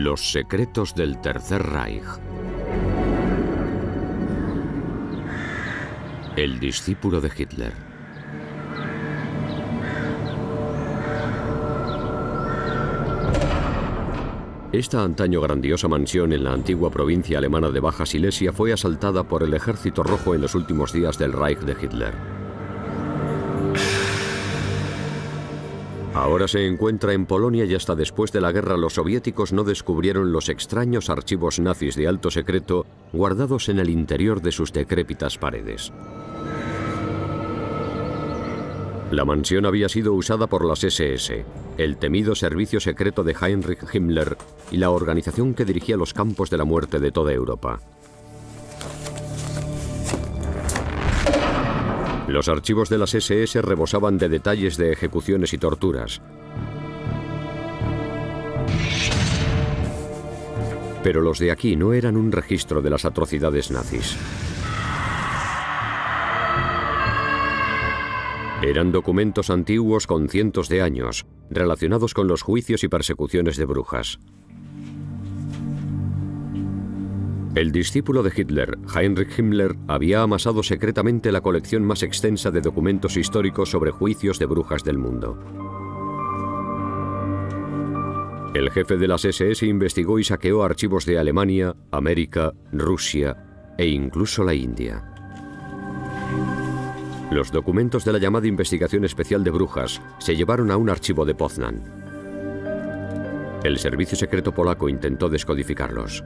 Los secretos del Tercer Reich. El discípulo de Hitler. Esta antaño grandiosa mansión en la antigua provincia alemana de Baja Silesia fue asaltada por el Ejército Rojo en los últimos días del Reich de Hitler. Ahora se encuentra en Polonia y hasta después de la guerra los soviéticos no descubrieron los extraños archivos nazis de alto secreto guardados en el interior de sus decrépitas paredes. La mansión había sido usada por las SS, el temido servicio secreto de Heinrich Himmler y la organización que dirigía los campos de la muerte de toda Europa. Los archivos de las SS rebosaban de detalles de ejecuciones y torturas. Pero los de aquí no eran un registro de las atrocidades nazis. Eran documentos antiguos con cientos de años, relacionados con los juicios y persecuciones de brujas. El discípulo de Hitler, Heinrich Himmler, había amasado secretamente la colección más extensa de documentos históricos sobre juicios de brujas del mundo. El jefe de las SS investigó y saqueó archivos de Alemania, América, Rusia e incluso la India. Los documentos de la llamada Investigación Especial de Brujas se llevaron a un archivo de Poznan. El servicio secreto polaco intentó descodificarlos.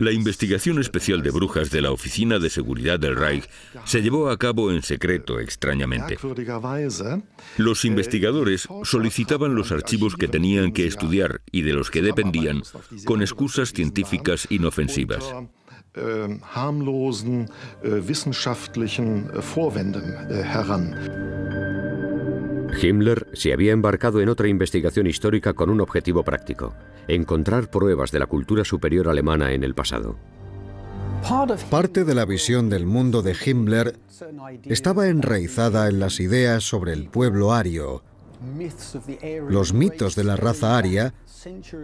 La investigación especial de brujas de la Oficina de Seguridad del Reich se llevó a cabo en secreto, extrañamente. Los investigadores solicitaban los archivos que tenían que estudiar y de los que dependían con excusas científicas inofensivas. Himmler se había embarcado en otra investigación histórica con un objetivo práctico: encontrar pruebas de la cultura superior alemana en el pasado. Parte de la visión del mundo de Himmler estaba enraizada en las ideas sobre el pueblo ario, los mitos de la raza aria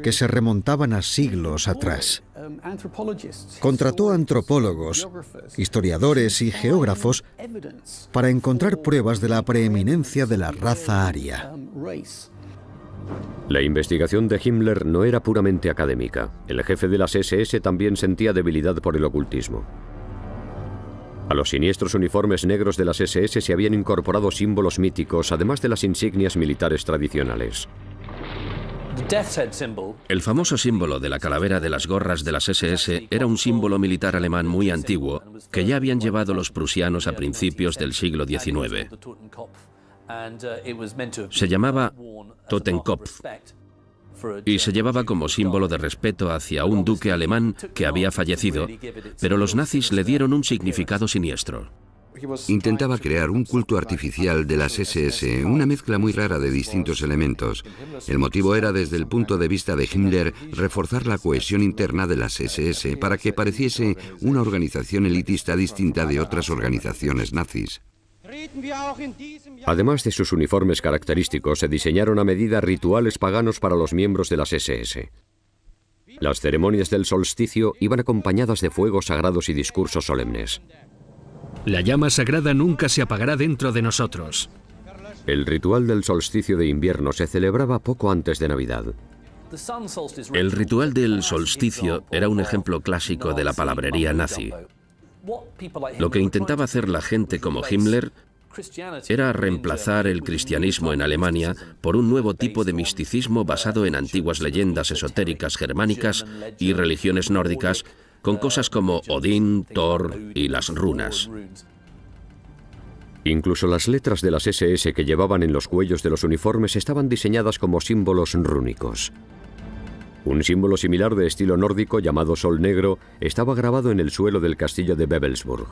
que se remontaban a siglos atrás. Contrató antropólogos, historiadores y geógrafos para encontrar pruebas de la preeminencia de la raza aria. La investigación de Himmler no era puramente académica. El jefe de las SS también sentía debilidad por el ocultismo. A los siniestros uniformes negros de las SS se habían incorporado símbolos míticos, además de las insignias militares tradicionales. El famoso símbolo de la calavera de las gorras de las SS era un símbolo militar alemán muy antiguo que ya habían llevado los prusianos a principios del siglo XIX. Se llamaba Totenkopf y se llevaba como símbolo de respeto hacia un duque alemán que había fallecido, pero los nazis le dieron un significado siniestro. Intentaba crear un culto artificial de las SS, una mezcla muy rara de distintos elementos. El motivo era, desde el punto de vista de Himmler, reforzar la cohesión interna de las SS para que pareciese una organización elitista distinta de otras organizaciones nazis. Además de sus uniformes característicos, se diseñaron a medida rituales paganos para los miembros de las SS. Las ceremonias del solsticio iban acompañadas de fuegos sagrados y discursos solemnes. La llama sagrada nunca se apagará dentro de nosotros. El ritual del solsticio de invierno se celebraba poco antes de Navidad. El ritual del solsticio era un ejemplo clásico de la palabrería nazi. Lo que intentaba hacer la gente como Himmler era reemplazar el cristianismo en Alemania por un nuevo tipo de misticismo basado en antiguas leyendas esotéricas germánicas y religiones nórdicas, con cosas como Odín, Thor y las runas. Incluso las letras de las SS que llevaban en los cuellos de los uniformes estaban diseñadas como símbolos rúnicos. Un símbolo similar de estilo nórdico llamado Sol Negro estaba grabado en el suelo del castillo de Wewelsburg.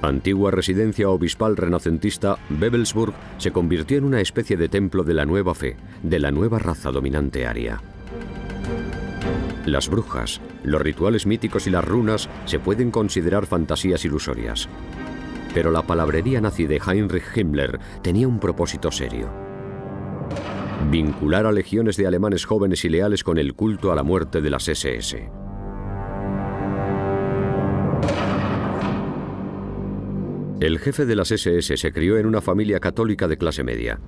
Antigua residencia obispal renacentista, Wewelsburg se convirtió en una especie de templo de la nueva fe, de la nueva raza dominante aria. Las brujas, los rituales míticos y las runas se pueden considerar fantasías ilusorias. Pero la palabrería nazi de Heinrich Himmler tenía un propósito serio: vincular a legiones de alemanes jóvenes y leales con el culto a la muerte de las SS. El jefe de las SS se crió en una familia católica de clase media.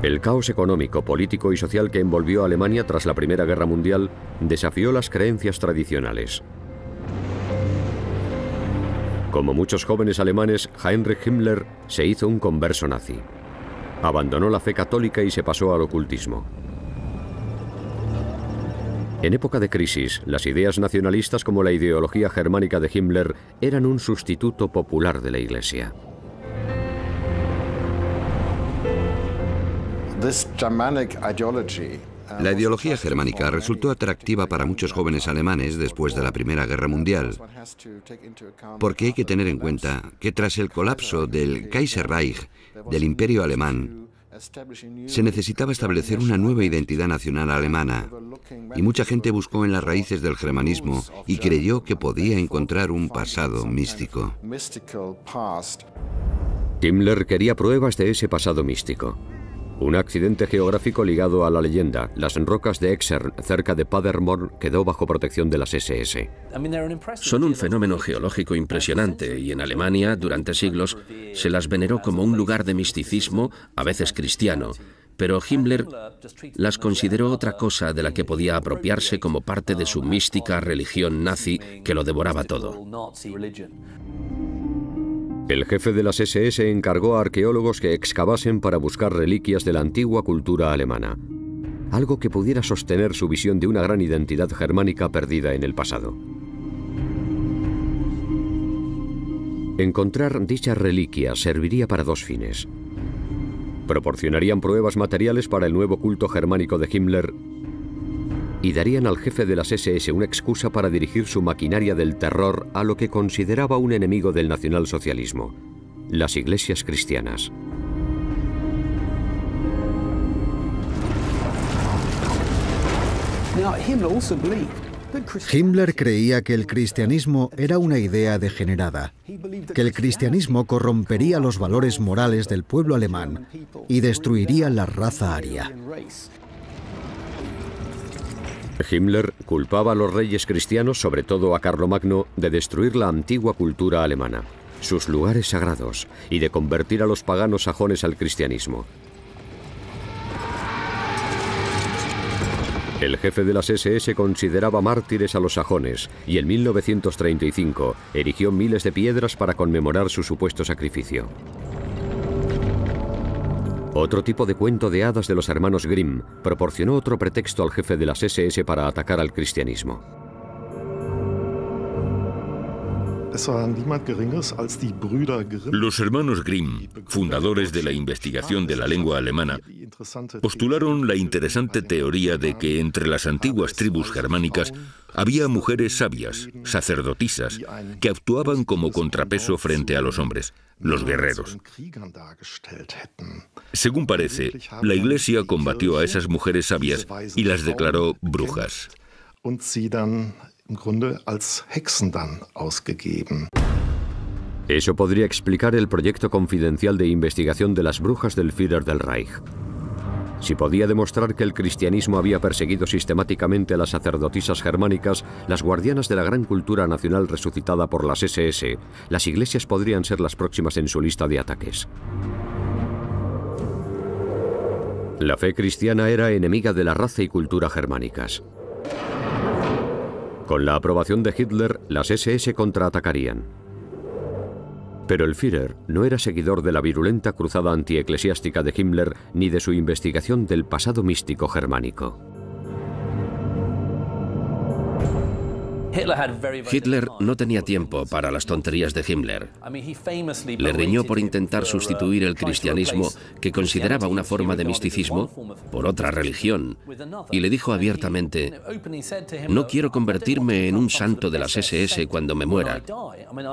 El caos económico, político y social que envolvió a Alemania tras la Primera Guerra Mundial desafió las creencias tradicionales. Como muchos jóvenes alemanes, Heinrich Himmler se hizo un converso nazi. Abandonó la fe católica y se pasó al ocultismo. En época de crisis, las ideas nacionalistas como la ideología germánica de Himmler eran un sustituto popular de la Iglesia. La ideología germánica resultó atractiva para muchos jóvenes alemanes después de la Primera Guerra Mundial, porque hay que tener en cuenta que tras el colapso del Kaiserreich, del Imperio Alemán, se necesitaba establecer una nueva identidad nacional alemana, y mucha gente buscó en las raíces del germanismo y creyó que podía encontrar un pasado místico. Himmler quería pruebas de ese pasado místico. Un accidente geográfico ligado a la leyenda, las rocas de Exern, cerca de Paderborn, quedó bajo protección de las SS. Son un fenómeno geológico impresionante y en Alemania, durante siglos, se las veneró como un lugar de misticismo, a veces cristiano, pero Himmler las consideró otra cosa de la que podía apropiarse como parte de su mística religión nazi que lo devoraba todo. El jefe de las SS encargó a arqueólogos que excavasen para buscar reliquias de la antigua cultura alemana, algo que pudiera sostener su visión de una gran identidad germánica perdida en el pasado. Encontrar dichas reliquias serviría para dos fines. Proporcionarían pruebas materiales para el nuevo culto germánico de Himmler y darían al jefe de las SS una excusa para dirigir su maquinaria del terror a lo que consideraba un enemigo del nacionalsocialismo, las iglesias cristianas. Himmler creía que el cristianismo era una idea degenerada, que el cristianismo corrompería los valores morales del pueblo alemán y destruiría la raza aria. Himmler culpaba a los reyes cristianos, sobre todo a Carlomagno, de destruir la antigua cultura alemana, sus lugares sagrados, y de convertir a los paganos sajones al cristianismo. El jefe de las SS consideraba mártires a los sajones y en 1935 erigió miles de piedras para conmemorar su supuesto sacrificio. Otro tipo de cuento de hadas de los hermanos Grimm proporcionó otro pretexto al jefe de las SS para atacar al cristianismo. Los hermanos Grimm, fundadores de la investigación de la lengua alemana, postularon la interesante teoría de que entre las antiguas tribus germánicas había mujeres sabias, sacerdotisas, que actuaban como contrapeso frente a los hombres, los guerreros. Según parece, la Iglesia combatió a esas mujeres sabias y las declaró brujas. Eso podría explicar el proyecto confidencial de investigación de las brujas del Führer del Reich. Si podía demostrar que el cristianismo había perseguido sistemáticamente a las sacerdotisas germánicas, las guardianas de la gran cultura nacional resucitada por las SS, las iglesias podrían ser las próximas en su lista de ataques. La fe cristiana era enemiga de la raza y cultura germánicas. Con la aprobación de Hitler, las SS contraatacarían. Pero el Führer no era seguidor de la virulenta cruzada antieclesiástica de Himmler ni de su investigación del pasado místico germánico. Hitler no tenía tiempo para las tonterías de Himmler. Le riñó por intentar sustituir el cristianismo, que consideraba una forma de misticismo, por otra religión, y le dijo abiertamente: «No quiero convertirme en un santo de las SS cuando me muera.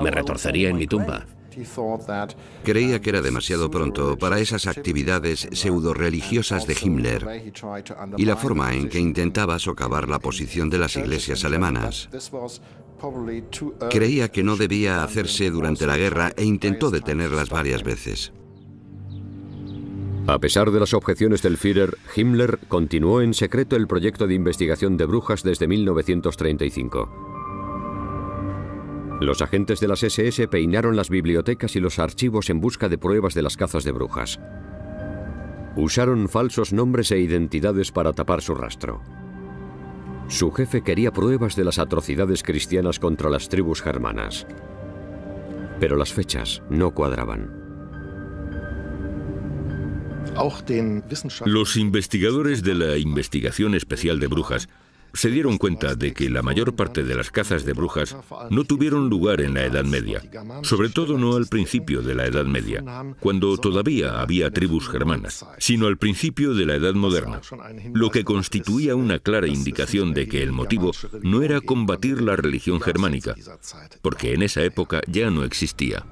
Me retorcería en mi tumba». Creía que era demasiado pronto para esas actividades pseudo-religiosas de Himmler y la forma en que intentaba socavar la posición de las iglesias alemanas. Creía que no debía hacerse durante la guerra e intentó detenerlas varias veces. A pesar de las objeciones del Führer, Himmler continuó en secreto el proyecto de investigación de brujas desde 1935. Los agentes de las SS peinaron las bibliotecas y los archivos en busca de pruebas de las cazas de brujas. Usaron falsos nombres e identidades para tapar su rastro. Su jefe quería pruebas de las atrocidades cristianas contra las tribus germanas. Pero las fechas no cuadraban. Los investigadores de la Investigación Especial de Brujas se dieron cuenta de que la mayor parte de las cazas de brujas no tuvieron lugar en la Edad Media, sobre todo no al principio de la Edad Media, cuando todavía había tribus germanas, sino al principio de la Edad Moderna, lo que constituía una clara indicación de que el motivo no era combatir la religión germánica, porque en esa época ya no existía.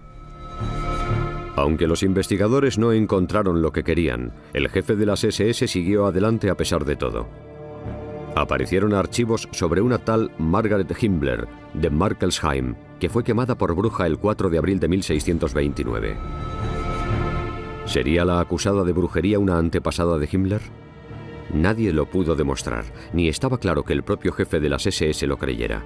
Aunque los investigadores no encontraron lo que querían, el jefe de las SS siguió adelante a pesar de todo. Aparecieron archivos sobre una tal Margaret Himmler de Markelsheim, que fue quemada por bruja el 4 de abril de 1629. ¿Sería la acusada de brujería una antepasada de Himmler? Nadie lo pudo demostrar, ni estaba claro que el propio jefe de las SS lo creyera.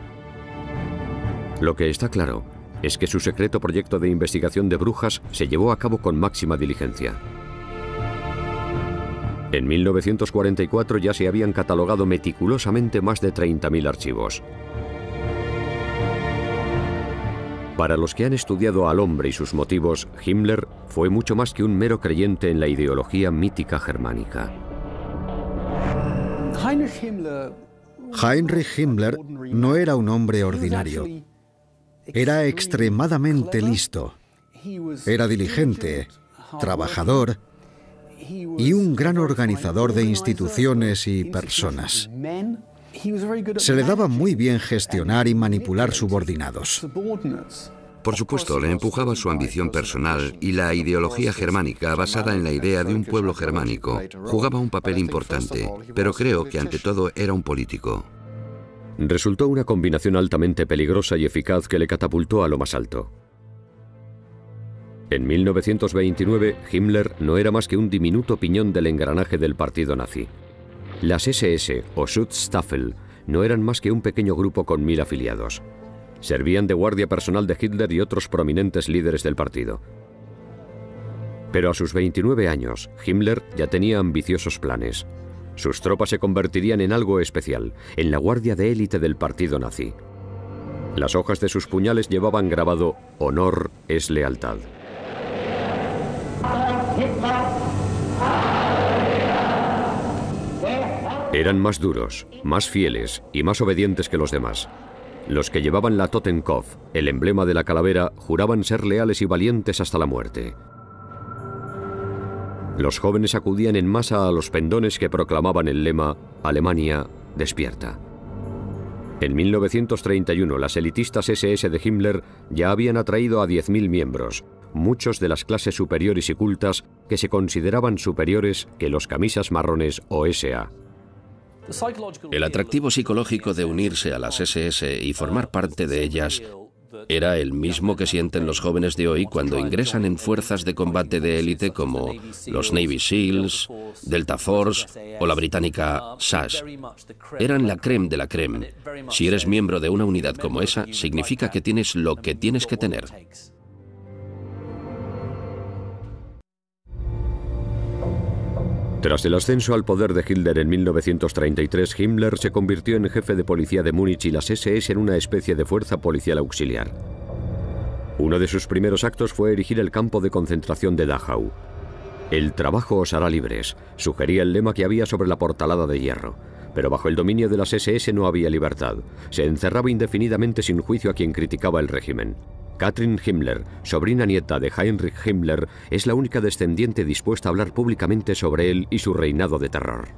Lo que está claro es que su secreto proyecto de investigación de brujas se llevó a cabo con máxima diligencia. En 1944 ya se habían catalogado meticulosamente más de 30.000 archivos. Para los que han estudiado al hombre y sus motivos, Himmler fue mucho más que un mero creyente en la ideología mítica germánica. Heinrich Himmler no era un hombre ordinario. Era extremadamente listo. Era diligente, trabajador y un gran organizador de instituciones y personas. Se le daba muy bien gestionar y manipular subordinados. Por supuesto, le empujaba su ambición personal y la ideología germánica basada en la idea de un pueblo germánico. Jugaba un papel importante, pero creo que ante todo era un político. Resultó una combinación altamente peligrosa y eficaz que le catapultó a lo más alto. En 1929, Himmler no era más que un diminuto piñón del engranaje del partido nazi. Las SS o Schutzstaffel no eran más que un pequeño grupo con 1000 afiliados. Servían de guardia personal de Hitler y otros prominentes líderes del partido. Pero a sus 29 años, Himmler ya tenía ambiciosos planes. Sus tropas se convertirían en algo especial, en la guardia de élite del partido nazi. Las hojas de sus puñales llevaban grabado «Honor es lealtad». Eran más duros, más fieles y más obedientes que los demás. Los que llevaban la Totenkopf, el emblema de la calavera, juraban ser leales y valientes hasta la muerte. Los jóvenes acudían en masa a los pendones que proclamaban el lema «Alemania, despierta». En 1931, las elitistas SS de Himmler ya habían atraído a 10.000 miembros, muchos de las clases superiores y cultas que se consideraban superiores que los camisas marrones o SA. El atractivo psicológico de unirse a las SS y formar parte de ellas era el mismo que sienten los jóvenes de hoy cuando ingresan en fuerzas de combate de élite como los Navy SEALs, Delta Force o la británica SAS. Eran la crème de la crème. Si eres miembro de una unidad como esa, significa que tienes lo que tienes que tener. Tras el ascenso al poder de Hitler en 1933, Himmler se convirtió en jefe de policía de Múnich y las SS en una especie de fuerza policial auxiliar. Uno de sus primeros actos fue erigir el campo de concentración de Dachau. «El trabajo os hará libres», sugería el lema que había sobre la portalada de hierro. Pero bajo el dominio de las SS no había libertad. Se encerraba indefinidamente sin juicio a quien criticaba el régimen. Katrin Himmler, sobrina nieta de Heinrich Himmler, es la única descendiente dispuesta a hablar públicamente sobre él y su reinado de terror.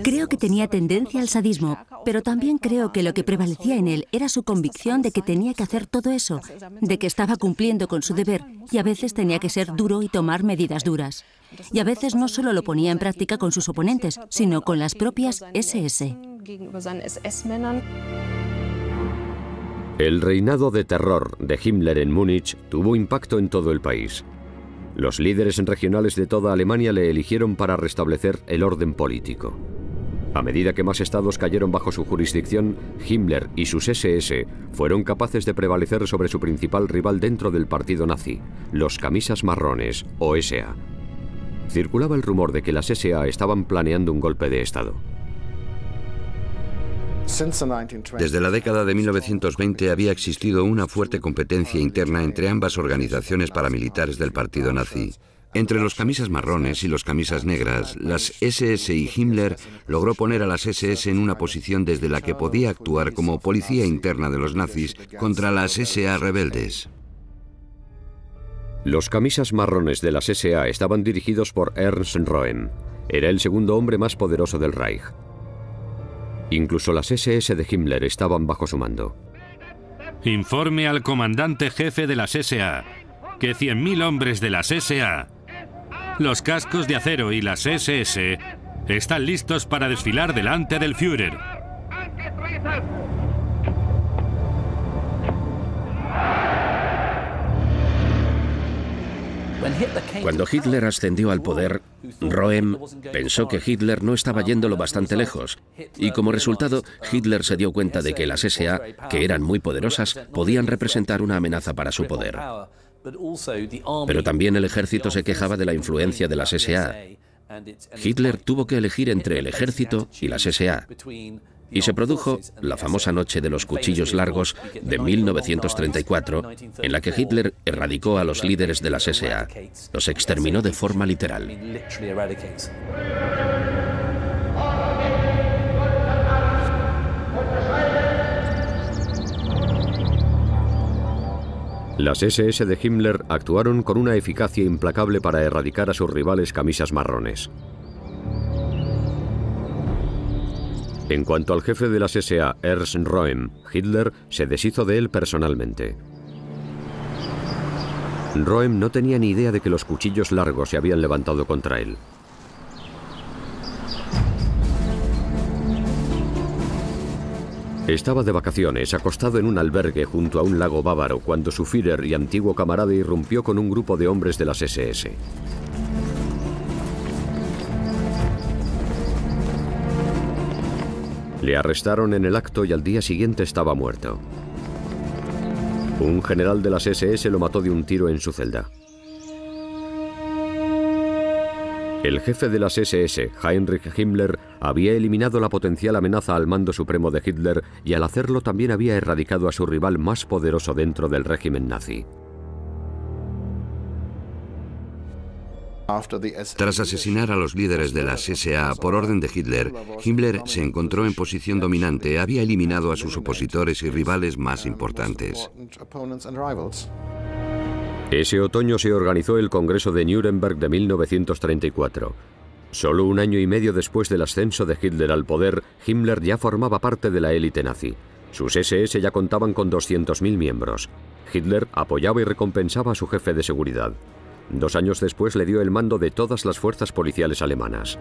Creo que tenía tendencia al sadismo, pero también creo que lo que prevalecía en él era su convicción de que tenía que hacer todo eso, de que estaba cumpliendo con su deber y a veces tenía que ser duro y tomar medidas duras. Y a veces no solo lo ponía en práctica con sus oponentes, sino con las propias SS. El reinado de terror de Himmler en Múnich tuvo impacto en todo el país. Los líderes regionales de toda Alemania le eligieron para restablecer el orden político. A medida que más estados cayeron bajo su jurisdicción, Himmler y sus SS fueron capaces de prevalecer sobre su principal rival dentro del partido nazi, los camisas marrones, o SA. Circulaba el rumor de que las SA estaban planeando un golpe de Estado. Desde la década de 1920 había existido una fuerte competencia interna entre ambas organizaciones paramilitares del partido nazi. Entre los camisas marrones y los camisas negras, las SS y Himmler logró poner a las SS en una posición desde la que podía actuar como policía interna de los nazis contra las SA rebeldes. Los camisas marrones de las SA estaban dirigidos por Ernst Röhm. Era el segundo hombre más poderoso del Reich. Incluso las SS de Himmler estaban bajo su mando. Informe al comandante jefe de las SA que 100.000 hombres de las SA, los cascos de acero y las SS están listos para desfilar delante del Führer. Cuando Hitler ascendió al poder, Röhm pensó que Hitler no estaba yéndolo bastante lejos, y como resultado, Hitler se dio cuenta de que las SA, que eran muy poderosas, podían representar una amenaza para su poder. Pero también el ejército se quejaba de la influencia de las SA. Hitler tuvo que elegir entre el ejército y las SA. Y se produjo la famosa Noche de los Cuchillos Largos de 1934, en la que Hitler erradicó a los líderes de las SA. Los exterminó de forma literal. Las SS de Himmler actuaron con una eficacia implacable para erradicar a sus rivales camisas marrones. En cuanto al jefe de las SA, Ernst Röhm, Hitler se deshizo de él personalmente. Röhm no tenía ni idea de que los cuchillos largos se habían levantado contra él. Estaba de vacaciones, acostado en un albergue junto a un lago bávaro, cuando su Führer y antiguo camarada irrumpió con un grupo de hombres de las SS. Le arrestaron en el acto y al día siguiente estaba muerto. Un general de las SS lo mató de un tiro en su celda. El jefe de las SS, Heinrich Himmler, había eliminado la potencial amenaza al mando supremo de Hitler y al hacerlo también había erradicado a su rival más poderoso dentro del régimen nazi. Tras asesinar a los líderes de las SA por orden de Hitler, Himmler se encontró en posición dominante, había eliminado a sus opositores y rivales más importantes. Ese otoño se organizó el Congreso de Nuremberg de 1934. Solo un año y medio después del ascenso de Hitler al poder, Himmler ya formaba parte de la élite nazi. Sus SS ya contaban con 200.000 miembros. Hitler apoyaba y recompensaba a su jefe de seguridad. 2 años después le dio el mando de todas las fuerzas policiales alemanas.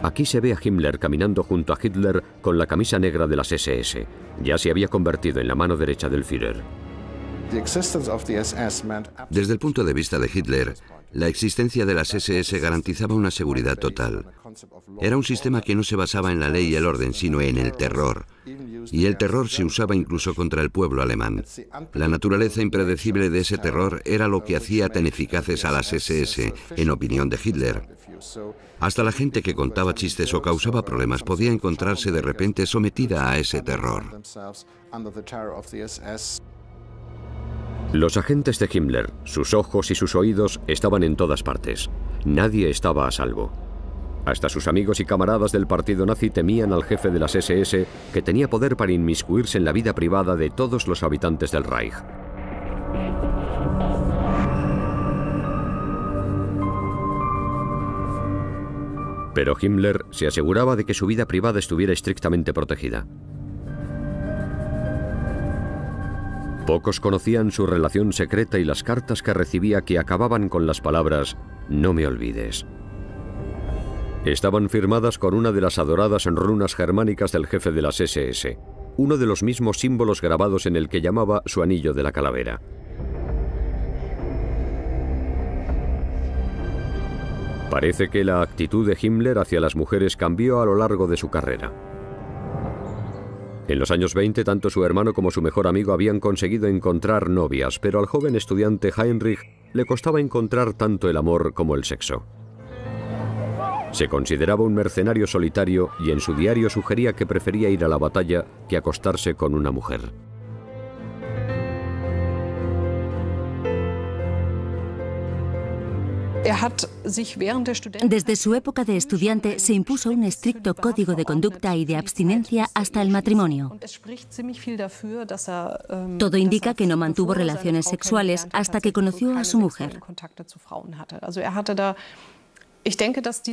Aquí se ve a Himmler caminando junto a Hitler con la camisa negra de las SS. Ya se había convertido en la mano derecha del Führer. Desde el punto de vista de Hitler, la existencia de las SS garantizaba una seguridad total. Era un sistema que no se basaba en la ley y el orden, sino en el terror. Y el terror se usaba incluso contra el pueblo alemán. La naturaleza impredecible de ese terror era lo que hacía tan eficaces a las SS, en opinión de Hitler. Hasta la gente que contaba chistes o causaba problemas podía encontrarse de repente sometida a ese terror. Los agentes de Himmler, sus ojos y sus oídos estaban en todas partes. Nadie estaba a salvo. Hasta sus amigos y camaradas del partido nazi temían al jefe de las SS, que tenía poder para inmiscuirse en la vida privada de todos los habitantes del Reich. Pero Himmler se aseguraba de que su vida privada estuviera estrictamente protegida. Pocos conocían su relación secreta y las cartas que recibía que acababan con las palabras «No me olvides». Estaban firmadas con una de las adoradas runas germánicas del jefe de las SS, uno de los mismos símbolos grabados en el que llamaba su anillo de la calavera. Parece que la actitud de Himmler hacia las mujeres cambió a lo largo de su carrera. En los años 20, tanto su hermano como su mejor amigo habían conseguido encontrar novias, pero al joven estudiante Heinrich le costaba encontrar tanto el amor como el sexo. Se consideraba un mercenario solitario y en su diario sugería que prefería ir a la batalla que acostarse con una mujer. Desde su época de estudiante se impuso un estricto código de conducta y de abstinencia hasta el matrimonio. Todo indica que no mantuvo relaciones sexuales hasta que conoció a su mujer.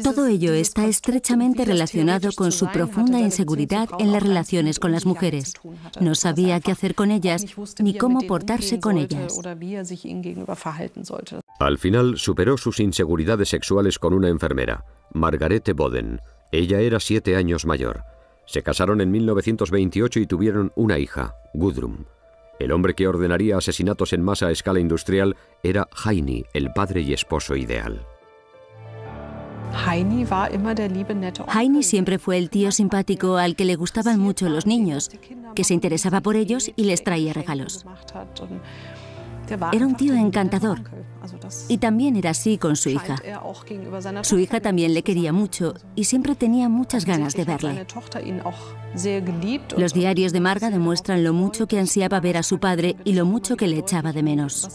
Todo ello está estrechamente relacionado con su profunda inseguridad en las relaciones con las mujeres. No sabía qué hacer con ellas ni cómo portarse con ellas. Al final superó sus inseguridades sexuales con una enfermera, Margarete Boden. Ella era 7 años mayor. Se casaron en 1928 y tuvieron una hija, Gudrun. El hombre que ordenaría asesinatos en masa a escala industrial era Heini, el padre y esposo ideal. Heini siempre fue el tío simpático al que le gustaban mucho los niños, que se interesaba por ellos y les traía regalos. Era un tío encantador. Y también era así con su hija. Su hija también le quería mucho y siempre tenía muchas ganas de verle. Los diarios de Marga demuestran lo mucho que ansiaba ver a su padre y lo mucho que le echaba de menos.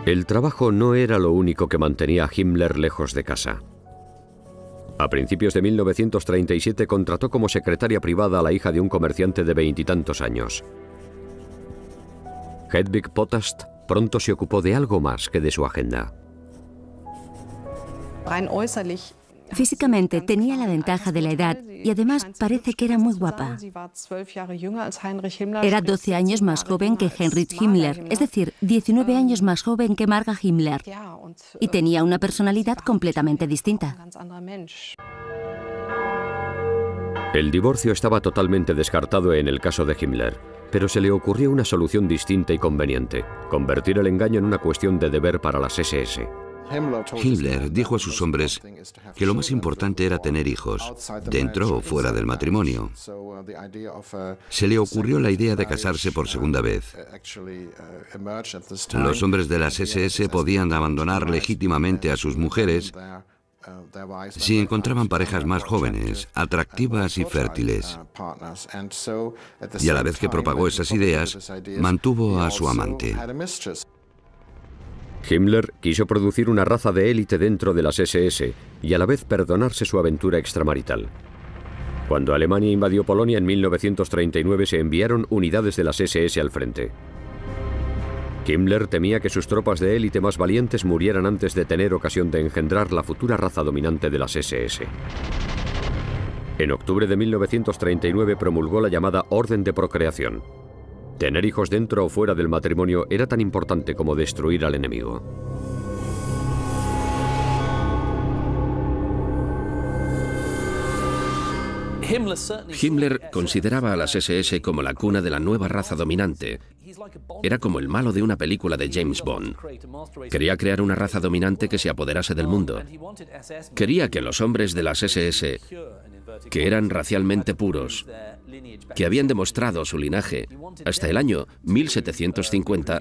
El trabajo no era lo único que mantenía a Himmler lejos de casa. A principios de 1937 contrató como secretaria privada a la hija de un comerciante de 20 y tantos años. Hedwig Potast pronto se ocupó de algo más que de su agenda. Físicamente tenía la ventaja de la edad y además parece que era muy guapa. Era 12 años más joven que Heinrich Himmler, es decir, 19 años más joven que Marga Himmler. Y tenía una personalidad completamente distinta. El divorcio estaba totalmente descartado en el caso de Himmler, pero se le ocurrió una solución distinta y conveniente: convertir el engaño en una cuestión de deber para las SS. Himmler dijo a sus hombres que lo más importante era tener hijos, dentro o fuera del matrimonio. Se le ocurrió la idea de casarse por segunda vez. Los hombres de las SS podían abandonar legítimamente a sus mujeres si encontraban parejas más jóvenes, atractivas y fértiles. Y a la vez que propagó esas ideas, mantuvo a su amante. Himmler quiso producir una raza de élite dentro de las SS y a la vez perdonarse su aventura extramarital. Cuando Alemania invadió Polonia en 1939 se enviaron unidades de las SS al frente. Himmler temía que sus tropas de élite más valientes murieran antes de tener ocasión de engendrar la futura raza dominante de las SS. En octubre de 1939 promulgó la llamada Orden de Procreación. Tener hijos dentro o fuera del matrimonio era tan importante como destruir al enemigo. Himmler consideraba a las SS como la cuna de la nueva raza dominante. Era como el malo de una película de James Bond. Quería crear una raza dominante que se apoderase del mundo. Quería que los hombres de las SS, que eran racialmente puros, que habían demostrado su linaje hasta el año 1750,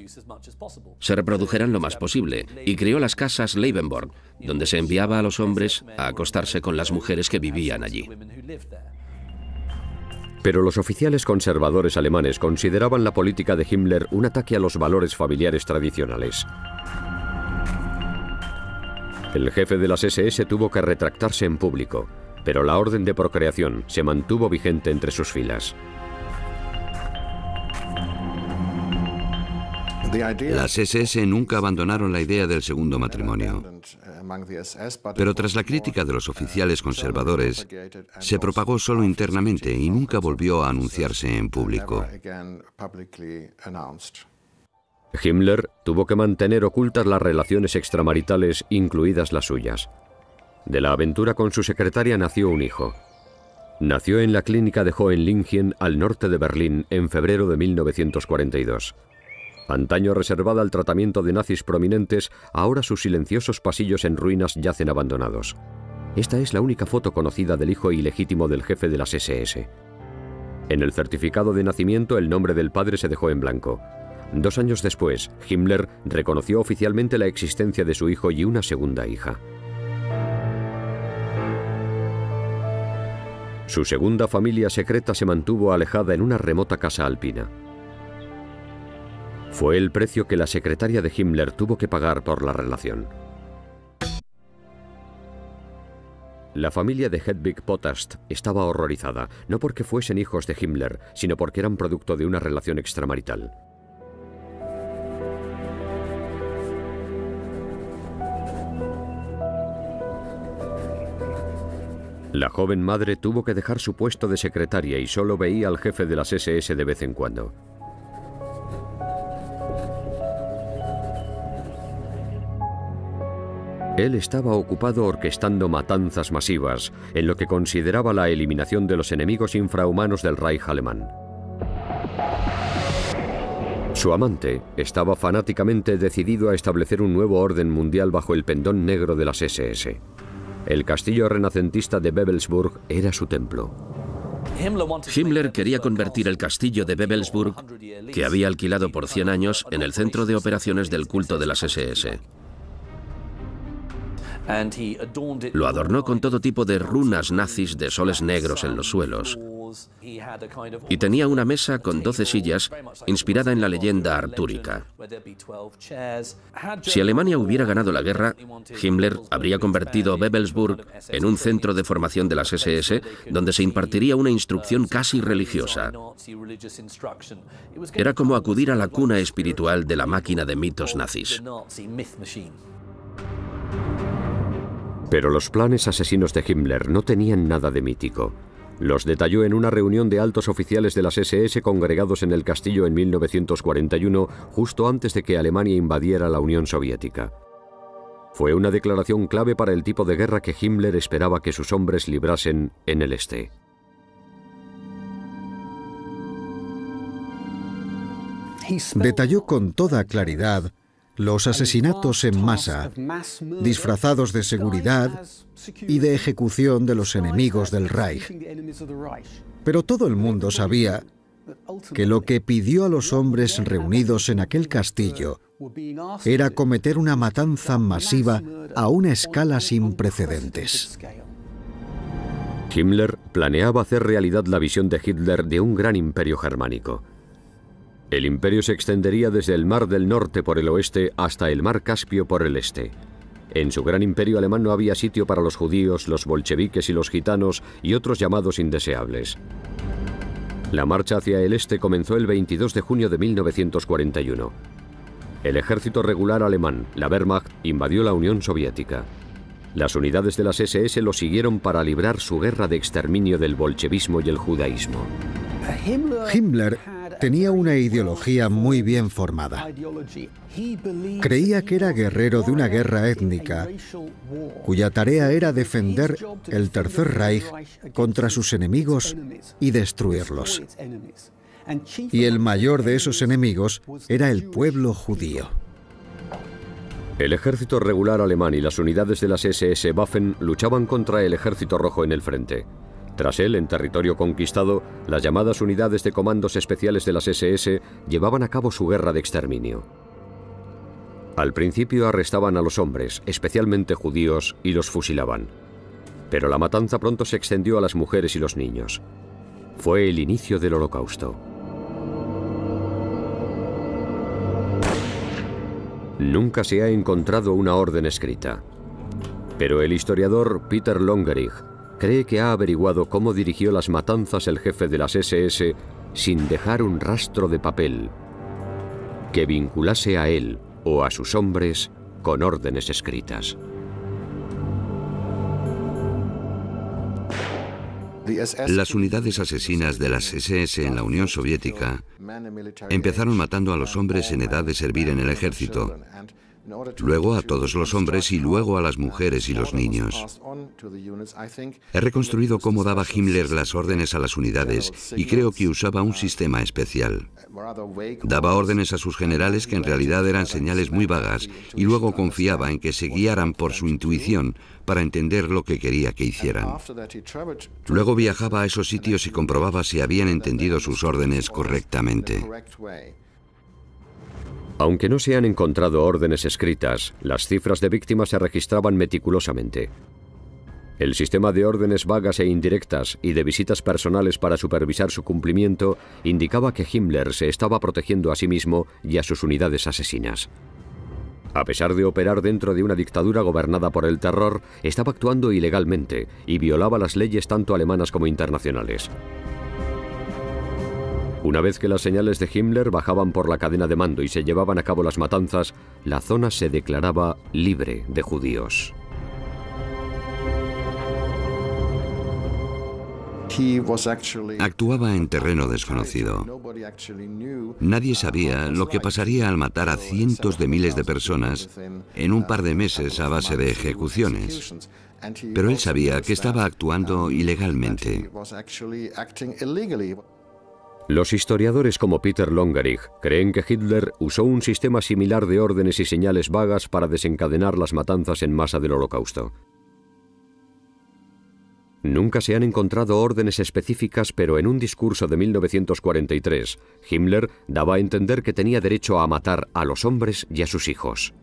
se reprodujeran lo más posible, y creó las casas Leibenborg, donde se enviaba a los hombres a acostarse con las mujeres que vivían allí. Pero los oficiales conservadores alemanes consideraban la política de Himmler un ataque a los valores familiares tradicionales. El jefe de las SS tuvo que retractarse en público, pero la orden de procreación se mantuvo vigente entre sus filas. Las SS nunca abandonaron la idea del segundo matrimonio. Pero tras la crítica de los oficiales conservadores, se propagó solo internamente y nunca volvió a anunciarse en público. Himmler tuvo que mantener ocultas las relaciones extramaritales, incluidas las suyas. De la aventura con su secretaria nació un hijo. Nació en la clínica de Hohenlingen, al norte de Berlín, en febrero de 1942. Antaño reservada al tratamiento de nazis prominentes, ahora sus silenciosos pasillos en ruinas yacen abandonados. Esta es la única foto conocida del hijo ilegítimo del jefe de las SS. En el certificado de nacimiento el nombre del padre se dejó en blanco. 2 años después, Himmler reconoció oficialmente la existencia de su hijo y una segunda hija. Su segunda familia secreta se mantuvo alejada en una remota casa alpina. Fue el precio que la secretaria de Himmler tuvo que pagar por la relación. La familia de Hedwig Potast estaba horrorizada, no porque fuesen hijos de Himmler, sino porque eran producto de una relación extramarital. La joven madre tuvo que dejar su puesto de secretaria y solo veía al jefe de las SS de vez en cuando. Él estaba ocupado orquestando matanzas masivas, en lo que consideraba la eliminación de los enemigos infrahumanos del Reich alemán. Su amante estaba fanáticamente decidido a establecer un nuevo orden mundial bajo el pendón negro de las SS. El castillo renacentista de Wewelsburg era su templo. Himmler quería convertir el castillo de Wewelsburg, que había alquilado por 100 años, en el centro de operaciones del culto de las SS. Lo adornó con todo tipo de runas nazis de soles negros en los suelos. Y tenía una mesa con 12 sillas inspirada en la leyenda artúrica. Si Alemania hubiera ganado la guerra, Himmler habría convertido Wewelsburg en un centro de formación de las SS donde se impartiría una instrucción casi religiosa. Era como acudir a la cuna espiritual de la máquina de mitos nazis. Pero los planes asesinos de Himmler no tenían nada de mítico. Los detalló en una reunión de altos oficiales de las SS congregados en el castillo en 1941, justo antes de que Alemania invadiera la Unión Soviética. Fue una declaración clave para el tipo de guerra que Himmler esperaba que sus hombres librasen en el este. Detalló con toda claridad los asesinatos en masa, disfrazados de seguridad y de ejecución de los enemigos del Reich. Pero todo el mundo sabía que lo que pidió a los hombres reunidos en aquel castillo era cometer una matanza masiva a una escala sin precedentes. Himmler planeaba hacer realidad la visión de Hitler de un gran imperio germánico. El imperio se extendería desde el Mar del Norte por el oeste hasta el Mar Caspio por el este. En su gran imperio alemán no había sitio para los judíos, los bolcheviques y los gitanos y otros llamados indeseables. La marcha hacia el este comenzó el 22 de junio de 1941. El ejército regular alemán, la Wehrmacht, invadió la Unión Soviética. Las unidades de las SS lo siguieron para librar su guerra de exterminio del bolchevismo y el judaísmo. Himmler tenía una ideología muy bien formada. Creía que era guerrero de una guerra étnica, cuya tarea era defender el Tercer Reich contra sus enemigos y destruirlos. Y el mayor de esos enemigos era el pueblo judío. El ejército regular alemán y las unidades de las SS Waffen luchaban contra el ejército rojo en el frente. Tras él, en territorio conquistado, las llamadas unidades de comandos especiales de las SS llevaban a cabo su guerra de exterminio. Al principio arrestaban a los hombres, especialmente judíos, y los fusilaban. Pero la matanza pronto se extendió a las mujeres y los niños. Fue el inicio del Holocausto. Nunca se ha encontrado una orden escrita. Pero el historiador Peter Longerich cree que ha averiguado cómo dirigió las matanzas el jefe de las SS sin dejar un rastro de papel que vinculase a él o a sus hombres con órdenes escritas. Las unidades asesinas de las SS en la Unión Soviética empezaron matando a los hombres en edad de servir en el ejército, luego a todos los hombres y luego a las mujeres y los niños. He reconstruido cómo daba Himmler las órdenes a las unidades y creo que usaba un sistema especial. Daba órdenes a sus generales que en realidad eran señales muy vagas y luego confiaba en que se guiaran por su intuición para entender lo que quería que hicieran. Luego viajaba a esos sitios y comprobaba si habían entendido sus órdenes correctamente. Aunque no se han encontrado órdenes escritas, las cifras de víctimas se registraban meticulosamente. El sistema de órdenes vagas e indirectas y de visitas personales para supervisar su cumplimiento indicaba que Himmler se estaba protegiendo a sí mismo y a sus unidades asesinas. A pesar de operar dentro de una dictadura gobernada por el terror, estaba actuando ilegalmente y violaba las leyes tanto alemanas como internacionales. Una vez que las señales de Himmler bajaban por la cadena de mando y se llevaban a cabo las matanzas, la zona se declaraba libre de judíos. Actuaba en terreno desconocido. Nadie sabía lo que pasaría al matar a cientos de miles de personas en un par de meses a base de ejecuciones. Pero él sabía que estaba actuando ilegalmente. Los historiadores como Peter Longerich creen que Hitler usó un sistema similar de órdenes y señales vagas para desencadenar las matanzas en masa del Holocausto. Nunca se han encontrado órdenes específicas, pero en un discurso de 1943, Himmler daba a entender que tenía derecho a matar a los hombres y a sus hijos.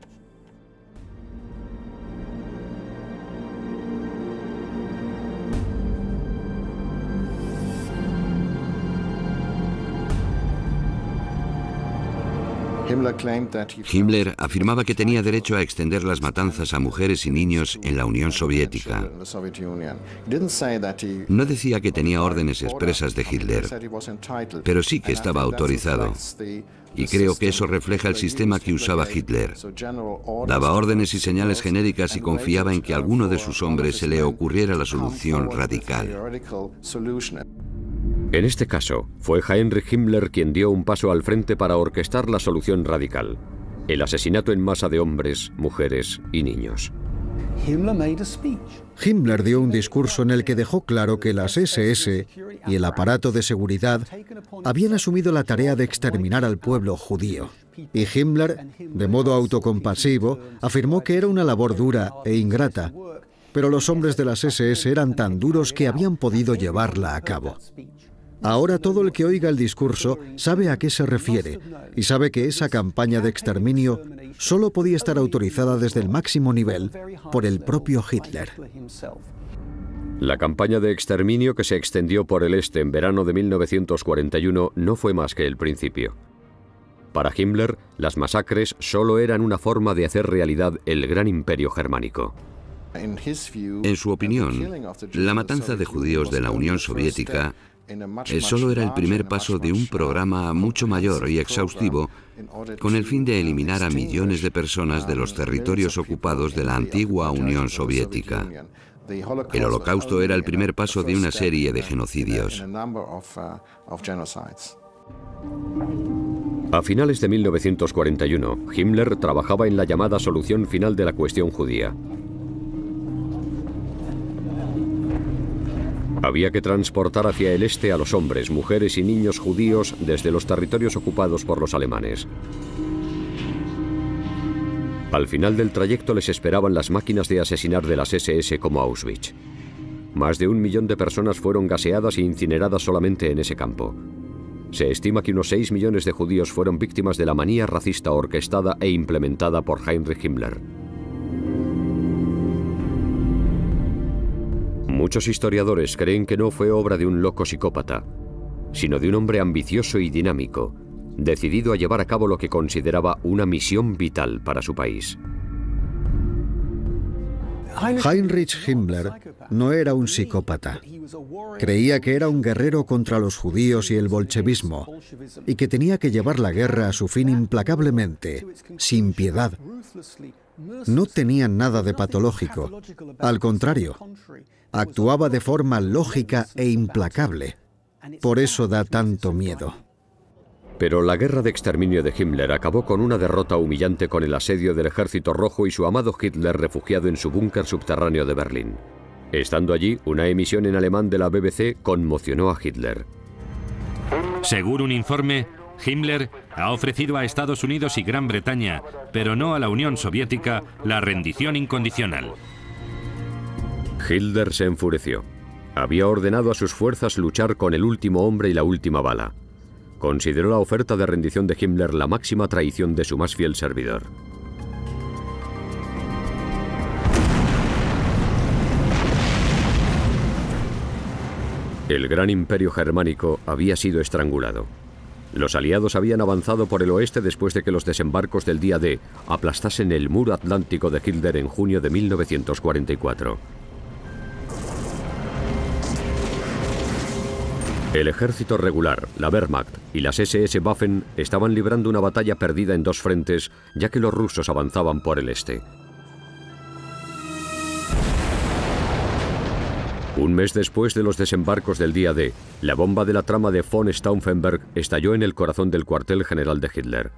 Himmler afirmaba que tenía derecho a extender las matanzas a mujeres y niños en la Unión Soviética. No decía que tenía órdenes expresas de Hitler, pero sí que estaba autorizado. Y creo que eso refleja el sistema que usaba Hitler. Daba órdenes y señales genéricas y confiaba en que a alguno de sus hombres se le ocurriera la solución radical. En este caso, fue Heinrich Himmler quien dio un paso al frente para orquestar la solución radical: el asesinato en masa de hombres, mujeres y niños. Himmler dio un discurso en el que dejó claro que las SS y el aparato de seguridad habían asumido la tarea de exterminar al pueblo judío. Y Himmler, de modo autocompasivo, afirmó que era una labor dura e ingrata, pero los hombres de las SS eran tan duros que habían podido llevarla a cabo. Ahora todo el que oiga el discurso sabe a qué se refiere y sabe que esa campaña de exterminio solo podía estar autorizada desde el máximo nivel por el propio Hitler. La campaña de exterminio que se extendió por el este en verano de 1941 no fue más que el principio. Para Himmler, las masacres solo eran una forma de hacer realidad el gran imperio germánico. En su opinión, la matanza de judíos de la Unión Soviética solo era el primer paso de un programa mucho mayor y exhaustivo con el fin de eliminar a millones de personas de los territorios ocupados de la antigua Unión Soviética. El Holocausto era el primer paso de una serie de genocidios. A finales de 1941, Himmler trabajaba en la llamada solución final de la cuestión judía. Había que transportar hacia el este a los hombres, mujeres y niños judíos desde los territorios ocupados por los alemanes. Al final del trayecto les esperaban las máquinas de asesinar de las SS como Auschwitz. Más de 1 millón de personas fueron gaseadas e incineradas solamente en ese campo. Se estima que unos 6 millones de judíos fueron víctimas de la manía racista orquestada e implementada por Heinrich Himmler. Muchos historiadores creen que no fue obra de un loco psicópata, sino de un hombre ambicioso y dinámico, decidido a llevar a cabo lo que consideraba una misión vital para su país. Heinrich Himmler no era un psicópata. Creía que era un guerrero contra los judíos y el bolchevismo, y que tenía que llevar la guerra a su fin implacablemente, sin piedad. No tenía nada de patológico. Al contrario, actuaba de forma lógica e implacable. Por eso da tanto miedo. Pero la guerra de exterminio de Himmler acabó con una derrota humillante con el asedio del Ejército Rojo y su amado Hitler refugiado en su búnker subterráneo de Berlín. Estando allí, una emisión en alemán de la BBC conmocionó a Hitler. Según un informe, Himmler ha ofrecido a Estados Unidos y Gran Bretaña, pero no a la Unión Soviética, la rendición incondicional. Hitler se enfureció. Había ordenado a sus fuerzas luchar con el último hombre y la última bala. Consideró la oferta de rendición de Himmler la máxima traición de su más fiel servidor. El gran imperio germánico había sido estrangulado. Los aliados habían avanzado por el oeste después de que los desembarcos del día D aplastasen el muro atlántico de Hitler en junio de 1944. El ejército regular, la Wehrmacht y las SS-Waffen estaban librando una batalla perdida en dos frentes, ya que los rusos avanzaban por el este. Un mes después de los desembarcos del día D, la bomba de la trama de von Stauffenberg estalló en el corazón del cuartel general de Hitler.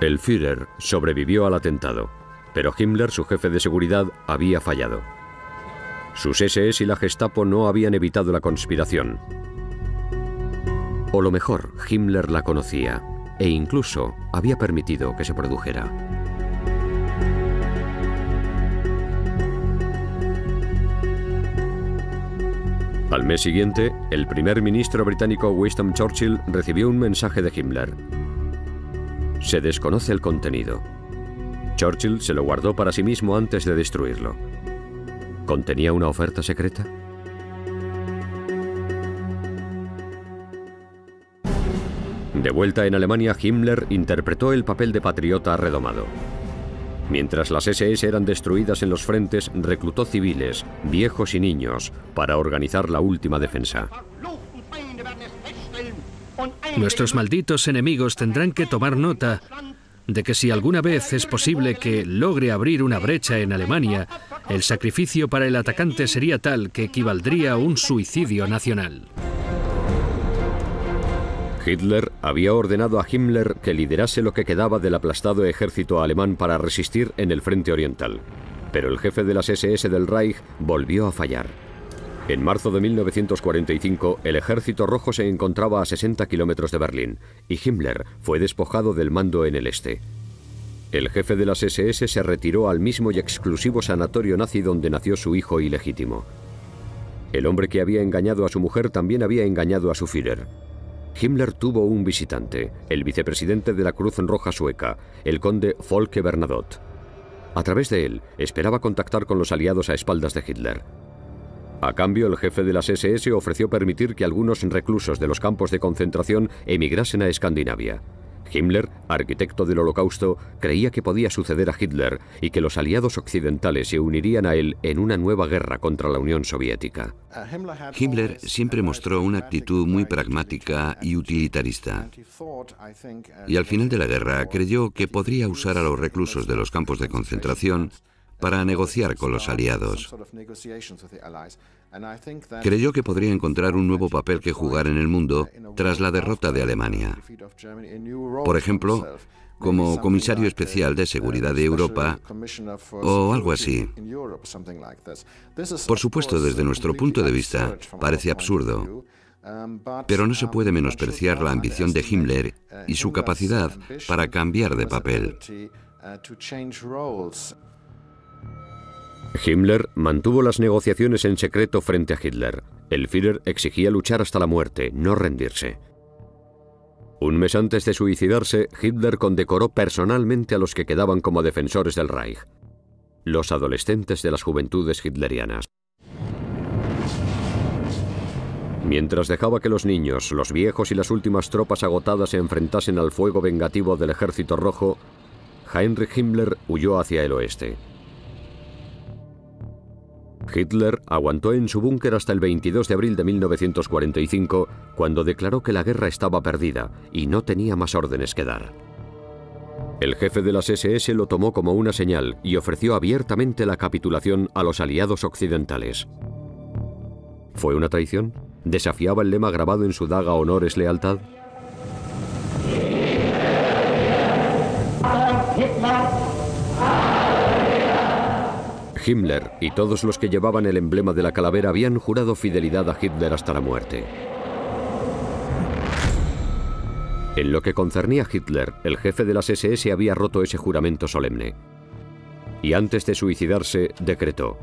El Führer sobrevivió al atentado, pero Himmler, su jefe de seguridad, había fallado. Sus SS y la Gestapo no habían evitado la conspiración. O lo mejor, Himmler la conocía e incluso había permitido que se produjera. Al mes siguiente, el primer ministro británico Winston Churchill recibió un mensaje de Himmler. Se desconoce el contenido. Churchill se lo guardó para sí mismo antes de destruirlo. ¿Contenía una oferta secreta? De vuelta en Alemania, Himmler interpretó el papel de patriota redomado. Mientras las SS eran destruidas en los frentes, reclutó civiles, viejos y niños, para organizar la última defensa. Nuestros malditos enemigos tendrán que tomar nota de que si alguna vez es posible que logre abrir una brecha en Alemania, el sacrificio para el atacante sería tal que equivaldría a un suicidio nacional. Hitler había ordenado a Himmler que liderase lo que quedaba del aplastado ejército alemán para resistir en el frente oriental. Pero el jefe de las SS del Reich volvió a fallar. En marzo de 1945, el Ejército Rojo se encontraba a 60 kilómetros de Berlín y Himmler fue despojado del mando en el este. El jefe de las SS se retiró al mismo y exclusivo sanatorio nazi donde nació su hijo ilegítimo. El hombre que había engañado a su mujer también había engañado a su Führer. Himmler tuvo un visitante, el vicepresidente de la Cruz Roja Sueca, el conde Folke Bernadotte. A través de él, esperaba contactar con los aliados a espaldas de Hitler. A cambio, el jefe de las SS ofreció permitir que algunos reclusos de los campos de concentración emigrasen a Escandinavia. Himmler, arquitecto del Holocausto, creía que podía suceder a Hitler y que los aliados occidentales se unirían a él en una nueva guerra contra la Unión Soviética. Himmler siempre mostró una actitud muy pragmática y utilitarista. Y al final de la guerra creyó que podría usar a los reclusos de los campos de concentración para negociar con los aliados. Creyó que podría encontrar un nuevo papel que jugar en el mundo tras la derrota de Alemania. Por ejemplo, como comisario especial de seguridad de Europa o algo así. Por supuesto, desde nuestro punto de vista, parece absurdo, pero no se puede menospreciar la ambición de Himmler y su capacidad para cambiar de papel. Himmler mantuvo las negociaciones en secreto frente a Hitler. El Führer exigía luchar hasta la muerte, no rendirse. Un mes antes de suicidarse, Hitler condecoró personalmente a los que quedaban como defensores del Reich, los adolescentes de las juventudes hitlerianas. Mientras dejaba que los niños, los viejos y las últimas tropas agotadas se enfrentasen al fuego vengativo del Ejército Rojo, Heinrich Himmler huyó hacia el oeste. Hitler aguantó en su búnker hasta el 22 de abril de 1945, cuando declaró que la guerra estaba perdida y no tenía más órdenes que dar. El jefe de las SS lo tomó como una señal y ofreció abiertamente la capitulación a los aliados occidentales. ¿Fue una traición? ¿Desafiaba el lema grabado en su daga "Honor es lealtad"? Himmler y todos los que llevaban el emblema de la calavera habían jurado fidelidad a Hitler hasta la muerte. En lo que concernía a Hitler, el jefe de las SS había roto ese juramento solemne. Y antes de suicidarse, decretó: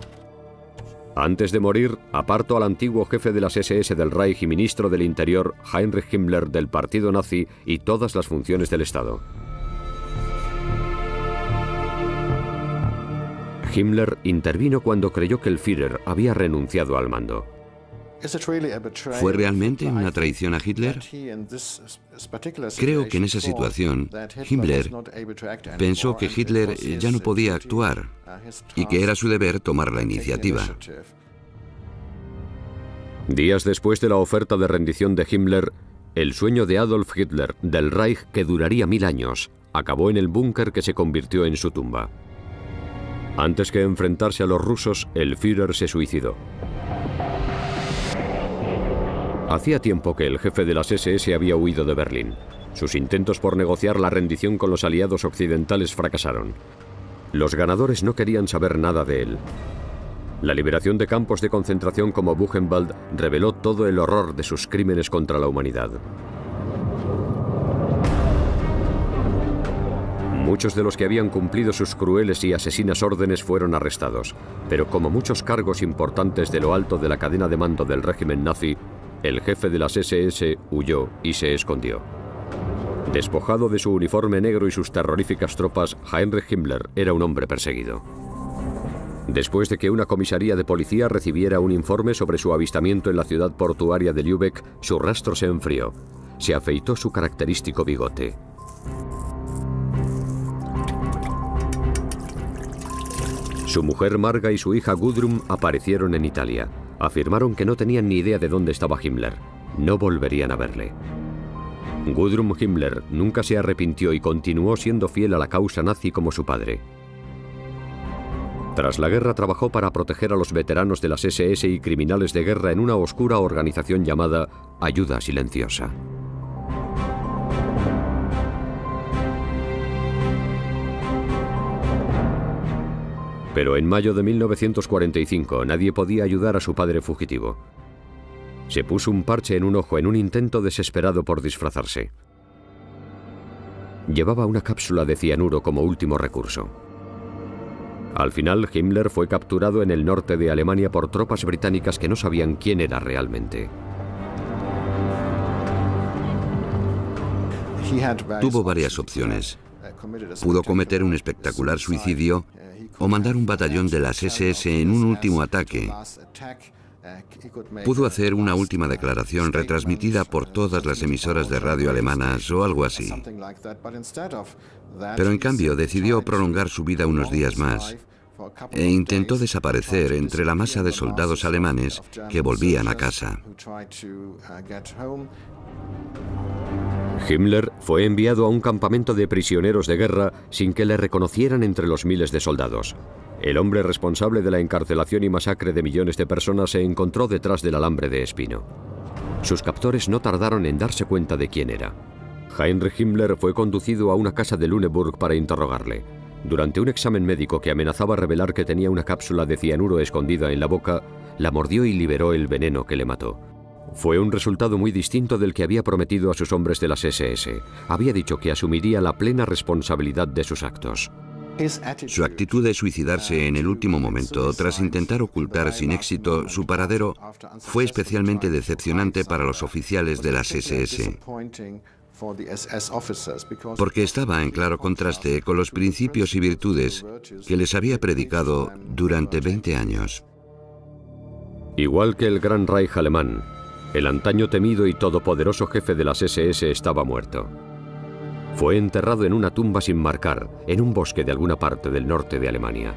antes de morir, aparto al antiguo jefe de las SS del Reich y ministro del Interior, Heinrich Himmler, del partido nazi y todas las funciones del Estado. Himmler intervino cuando creyó que el Führer había renunciado al mando. ¿Fue realmente una traición a Hitler? Creo que en esa situación, Himmler pensó que Hitler ya no podía actuar y que era su deber tomar la iniciativa. Días después de la oferta de rendición de Himmler, el sueño de Adolf Hitler del Reich, que duraría 1000 años, acabó en el búnker que se convirtió en su tumba. Antes que enfrentarse a los rusos, el Führer se suicidó. Hacía tiempo que el jefe de las SS había huido de Berlín. Sus intentos por negociar la rendición con los aliados occidentales fracasaron. Los ganadores no querían saber nada de él. La liberación de campos de concentración como Buchenwald reveló todo el horror de sus crímenes contra la humanidad. Muchos de los que habían cumplido sus crueles y asesinas órdenes fueron arrestados, pero como muchos cargos importantes de lo alto de la cadena de mando del régimen nazi, el jefe de las SS huyó y se escondió. Despojado de su uniforme negro y sus terroríficas tropas, Heinrich Himmler era un hombre perseguido. Después de que una comisaría de policía recibiera un informe sobre su avistamiento en la ciudad portuaria de Lübeck, su rastro se enfrió. Se afeitó su característico bigote. Su mujer Marga y su hija Gudrun aparecieron en Italia. Afirmaron que no tenían ni idea de dónde estaba Himmler. No volverían a verle. Gudrun Himmler nunca se arrepintió y continuó siendo fiel a la causa nazi como su padre. Tras la guerra trabajó para proteger a los veteranos de las SS y criminales de guerra en una oscura organización llamada Ayuda Silenciosa. Pero en mayo de 1945 nadie podía ayudar a su padre fugitivo. Se puso un parche en un ojo en un intento desesperado por disfrazarse. Llevaba una cápsula de cianuro como último recurso. Al final, Himmler fue capturado en el norte de Alemania por tropas británicas que no sabían quién era realmente. Tuvo varias opciones. Pudo cometer un espectacular suicidio o mandar un batallón de las SS en un último ataque. Pudo hacer una última declaración retransmitida por todas las emisoras de radio alemanas o algo así. Pero en cambio decidió prolongar su vida unos días más e intentó desaparecer entre la masa de soldados alemanes que volvían a casa. Himmler fue enviado a un campamento de prisioneros de guerra sin que le reconocieran entre los miles de soldados. El hombre responsable de la encarcelación y masacre de millones de personas se encontró detrás del alambre de espino. Sus captores no tardaron en darse cuenta de quién era. Heinrich Himmler fue conducido a una casa de Lüneburg para interrogarle. Durante un examen médico que amenazaba revelar que tenía una cápsula de cianuro escondida en la boca, la mordió y liberó el veneno que le mató. Fue un resultado muy distinto del que había prometido a sus hombres de las SS. Había dicho que asumiría la plena responsabilidad de sus actos. Su actitud de suicidarse en el último momento, tras intentar ocultar sin éxito su paradero, fue especialmente decepcionante para los oficiales de las SS, porque estaba en claro contraste con los principios y virtudes que les había predicado durante 20 años. Igual que el Gran Reich alemán, el antaño temido y todopoderoso jefe de las SS estaba muerto. Fue enterrado en una tumba sin marcar, en un bosque de alguna parte del norte de Alemania.